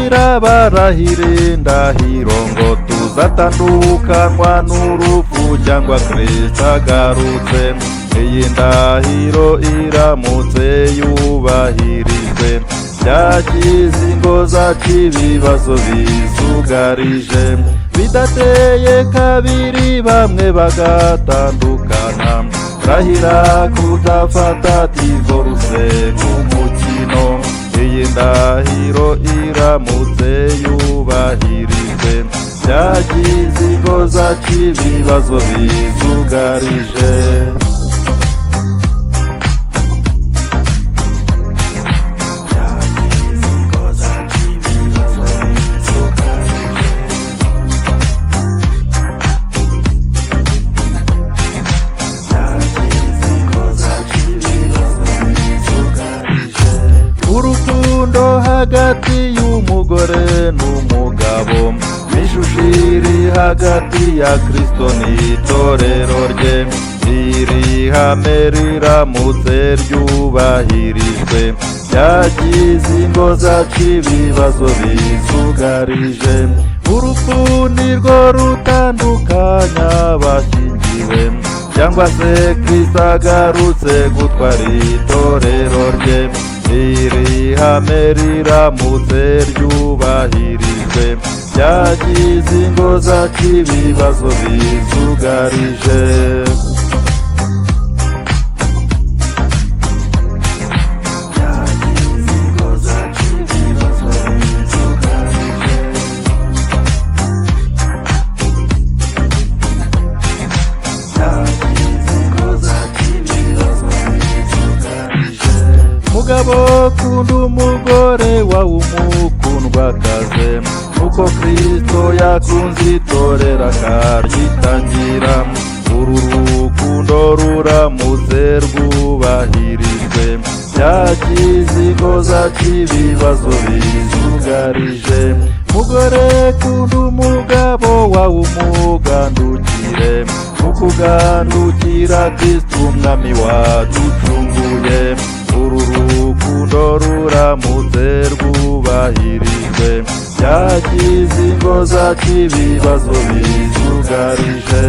barahira barahira indahiro ngo tuzatandukanwa n'urupfu cyangwa Kristo agarutse. Iyi ndahiro iramutse yubahirijwe byakiza ingo zacu ibibazo bisugarije. Bidateye kabiri bamwe bagatandukana, rahira kudafata divorce nk'umukino. Iyi ndahiro iramutse yubahirijwe byakiza ingo zacu ibibazo bisugarije. Urukundo hagati y'umugore n'umugabo, mishushiri hagati ya Kristo n'itorero rye. Iri hame riramutse ryubahirijwe byakiza ingo zacu ibibazo bisugarije. Urupfu nirwo rutandukanya abashyingiwe, cyangwa se Kristo agarutse gutwara itorero rye. Iri hame riramutse ryubahirijwe byakiza ingo zacu ibibazo bisugarije. Mugabo kunda umugore wawe umukundwakaze, uko Kristo yakunze itorero akaryitangira. Uru rukundo ruramutse rwubahirijwe byakiza ingo zacu ibibazo bisugarije. Mugore kunda umugabo wawe umugandukire, ukugandukira Kristo umwami waducunguye. Uru rukundo ruramutse rwubahirijwe byakiza ingo zacu ibibazo bisugarije.